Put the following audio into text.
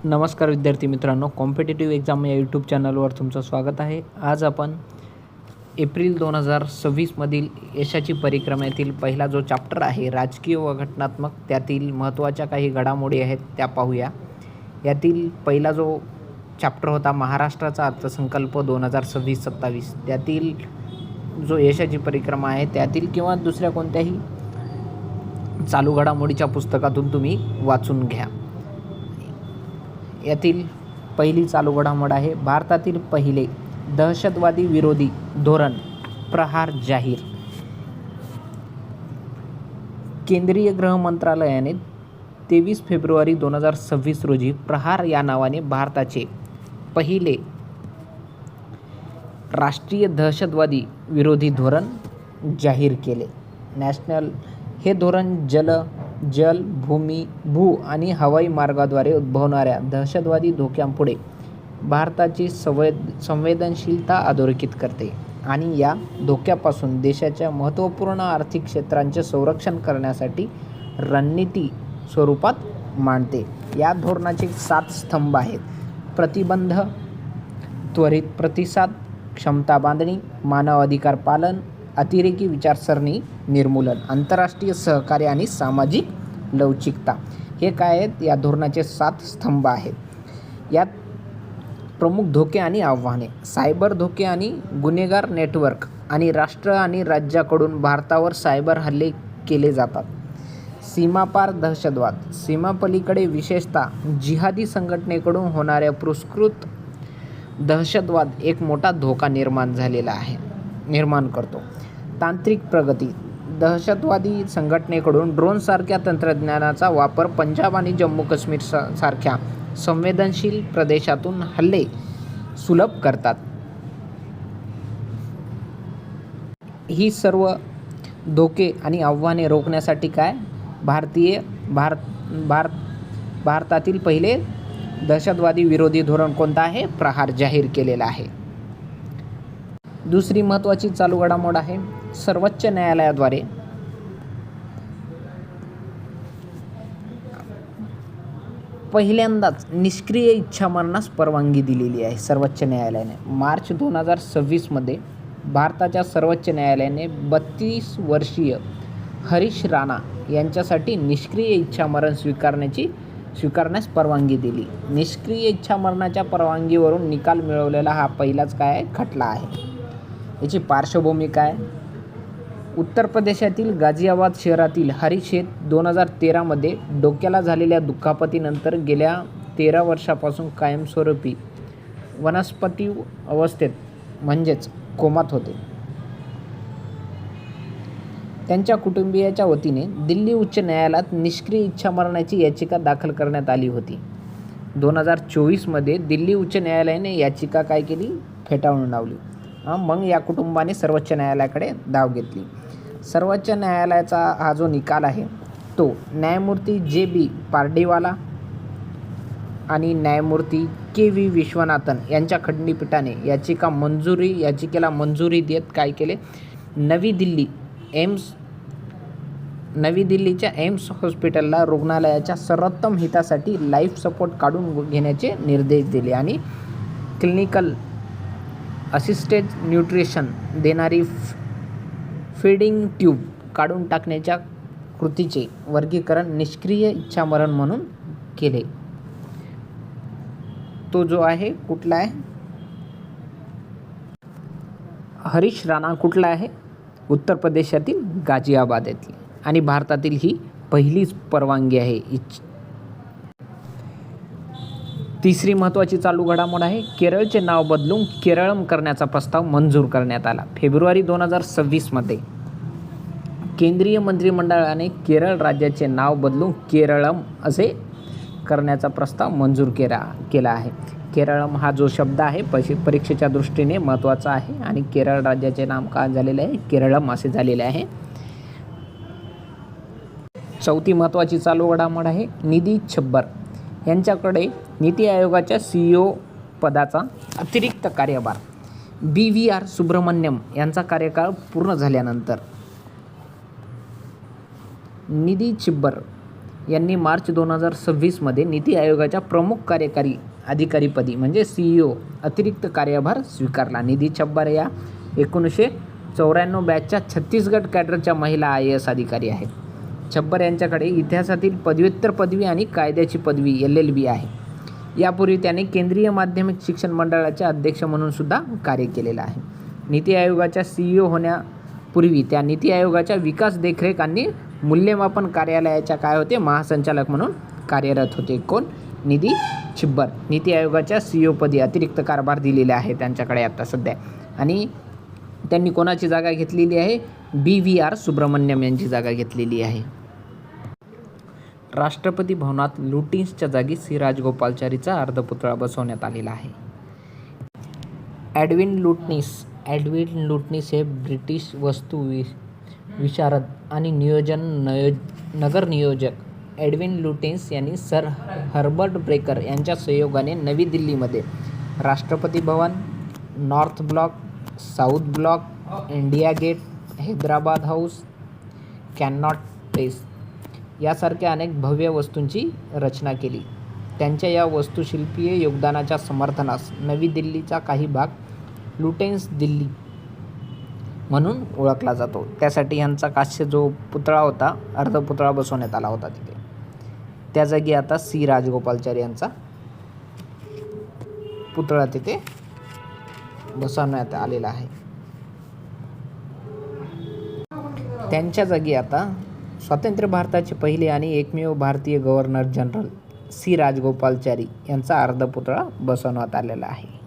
नमस्कार विद्यार्थी मित्रांनो, कॉम्पिटिटिव्ह एक्झाम या यूट्यूब चॅनलवर तुमचं स्वागत आहे. आज आपण एप्रिल 2026मधील यशाची परिक्रमेतील पहिला जो चॅप्टर आहे राजकीय व घटनात्मक, त्यातील महत्त्वाच्या काही घडामोडी आहेत त्या पाहूया. यातील पहिला जो चॅप्टर होता महाराष्ट्राचा अर्थसंकल्प 2026-27, त्यातील जो यशाची परिक्रमा आहे त्यातील किंवा दुसऱ्या कोणत्याही चालू घडामोडीच्या पुस्तकातून तुम्ही वाचून घ्या. यातील पहिली चालू घडामोड आहे भारतातील पहिले दहशतवादी विरोधी धोरण प्रहार जाहीर. केंद्रीय गृह मंत्रालयाने 23 फेब्रुवारी 2026 रोजी प्रहार या नावाने भारताचे पहिले राष्ट्रीय दहशतवादी विरोधी धोरण जाहीर केले. नॅशनल हे धोरण जल, भूमी, भू आणि हवाई मार्गाद्वारे उद्भवणाऱ्या दहशतवादी धोक्यांपुढे भारताची संवेदनशीलता अधोरेखित करते आणि या धोक्यापासून देशाच्या महत्त्वपूर्ण आर्थिक क्षेत्रांचे संरक्षण करण्यासाठी रणनीती स्वरूपात मांडते. या धोरणाचे 7 स्तंभ आहेत: प्रतिबंध, त्वरित प्रतिसाद, क्षमता बांधणी, मानव अधिकार पालन, अतिरेकी विचारसरणी निर्मूलन, आंतरराष्ट्रीय सहकार्य आणि सामाजिक लवचिकता. हे काय आहेत? या धोरणाचे 7 स्तंभ आहेत. यात प्रमुख धोके आणि आव्हाने: सायबर धोके आणि गुन्हेगार नेटवर्क आणि राष्ट्र आणि राज्याकडून भारतावर सायबर हल्ले केले जातात. सीमापार दहशतवाद, सीमापलीकडे विशेषतः जिहादी संघटनेकडून होणाऱ्या पुरस्कृत दहशतवाद एक मोठा धोका निर्माण करतो. तांत्रिक प्रगती, दहशतवादी संघटनेकडून ड्रोनसारख्या तंत्रज्ञानाचा वापर पंजाब आणि जम्मू काश्मीर सारख्या संवेदनशील प्रदेशातून हल्ले सुलभ करतात. ही सर्व धोके आणि आव्हाने रोखण्यासाठी भारतातील पहिले दहशतवादी विरोधी धोरण कोणतं आहे? प्रहार जाहीर केलेला आहे. दुसरी महत्त्वाची चालू घडामोड आहे सर्वोच्च न्यायालयाद्वारे पहिल्यांदाच निष्क्रिय इच्छामरणास परवानगी दिलेली आहे. सर्वोच्च न्यायालयाने मार्च 2026मध्ये भारताच्या सर्वोच्च न्यायालयाने 32 वर्षीय हरीश राणा यांच्यासाठी निष्क्रिय इच्छामरण स्वीकारण्यास परवानगी दिली. निष्क्रिय इच्छामरणाच्या परवानगीवरून निकाल मिळवलेला हा पहिलाच खटला आहे. याची पार्श्वभूमी काय? उत्तर प्रदेशातील गाझियाबाद शहरातील हरीश हे 2013मध्ये डोक्याला झालेल्या दुखापतीनंतर गेल्या 13 वर्षापासून कायमस्वरूपी वनस्पती अवस्थेत म्हणजेच कोमात होते. त्यांच्या कुटुंबियाच्या वतीने दिल्ली उच्च न्यायालयात निष्क्रिय इच्छामरणाची याचिका दाखल करण्यात आली होती. 2024मध्ये दिल्ली उच्च न्यायालयाने याचिका केली? फेटाळून लावली. मग या कुटुंबाने सर्वोच्च न्यायालयाकडे धाव घेतली. सर्वोच्च न्यायालयाचा हा जो निकाल आहे तो न्यायमूर्ती JB पार्डीवाला आणि न्यायमूर्ती KV विश्वनाथन यांच्या खंडपीठाने याचिकेला मंजुरी देत केले? नवी दिल्लीच्या एम्स हॉस्पिटलला रुग्णालयाच्या सर्वोत्तम हितासाठी लाईफ सपोर्ट काढून घेण्याचे निर्देश दिले आणि क्लिनिकल असिस्टेड न्यूट्रिशन देणारी फीडिंग ट्यूब काढून टाकण्याच्या कृतीचे वर्गीकरण निष्क्रिय इच्छामरण म्हणून केले. तो जो आहे कुठला आहे? हरीश राणा कुठला आहे? उत्तर प्रदेशातील गाझियाबाद येथील आणि भारतातील ही पहिलीच परवानगी आहे. तिसरी महत्त्वाची चालू घडामोड आहे केरळचे नाव बदलून केरळम करण्याचा प्रस्ताव मंजूर करण्यात आला. फेब्रुवारी 2026मध्ये केंद्रीय मंत्रिमंडळाने केरळ राज्याचे नाव बदलून केरळम असे करण्याचा प्रस्ताव मंजूर केला आहे. केरळम हा जो शब्द आहे परीक्षेच्या दृष्टीने महत्त्वाचा आहे आणि केरळ राज्याचे नाम काय झालेले आहे? केरळम असे झालेले आहे. चौथी महत्त्वाची चालू घडामोड आहे निधी छब्बर यांच्याकडे नीती आयोगाच्या CEO पदाचा अतिरिक्त कार्यभार. BVR सुब्रमण्यम यांचा कार्यकाळ पूर्ण झाल्यानंतर निधी छब्बर यांनी मार्च 2026मध्ये नीती आयोगाच्या प्रमुख कार्यकारी अधिकारीपदी म्हणजे CEO अतिरिक्त कार्यभार स्वीकारला. निधी छब्बर या 1994 बॅचच्या छत्तीसगड कॅडरच्या महिला IAS अधिकारी आहेत. छब्बर यांच्याकडे इतिहासातील पदव्युत्तर पदवी आणि कायद्याची पदवी LLB आहे. यापूर्वी त्याने केंद्रीय माध्यमिक शिक्षण मंडळाचे अध्यक्ष म्हणून सुद्धा कार्य केलेलं आहे. नीती आयोगाच्या CEO होण्यापूर्वी त्या नीती आयोगाच्या विकास देखरेख आणि मूल्यमापन कार्यालयाच्या काय होते महासंचालक म्हणून कार्यरत होते. कोण? निधी छिब्बर. नीती आयोगाच्या CEO पदी अतिरिक्त कारभार दिलेले आहे त्यांच्याकडे आता सध्या. आणि त्यांनी कोणाची जागा घेतलेली आहे? BVR सुब्रमण्यम यांची जागा घेतलेली आहे. राष्ट्रपती भवनात लुटिन्सच्या जागी सी राजगोपालाचारीचा अर्धपुतळा बसवण्यात आलेला आहे. एडविन लुटनीस हे ब्रिटिश वस्तू विशारद आणि नगर नियोजक एडविन लुटिन्स यांनी सर हर्बर्ट ब्रेकर यांच्या सहयोगाने नवी दिल्लीमध्ये Rashtrapati Bhavan, North Block, South Block, India Gate, Hyderabad House, Connaught Place यासारख्या अनेक भव्य वस्तूंची रचना केली. त्यांच्या या वास्तुशिल्पीय योगदानाच्या समर्थनास नवी दिल्लीचा काही भाग लुटेन्स दिल्ली म्हणून ओळखला जातो. त्यासाठी ह्यांचा कास्य जो पुतळा होता, अर्धपुतळा बसवण्यात आला होता तिथे. त्या जागी आता सी राजगोपालाचारी यांचा पुतळा तिथे बसवण्यात आलेला आहे. त्यांच्या जागी आता स्वतंत्र भारताचे पहिले आणि एकमेव भारतीय गव्हर्नर जनरल सी राजगोपालाचारी यांचा अर्धपुतळा बसवण्यात आलेला आहे.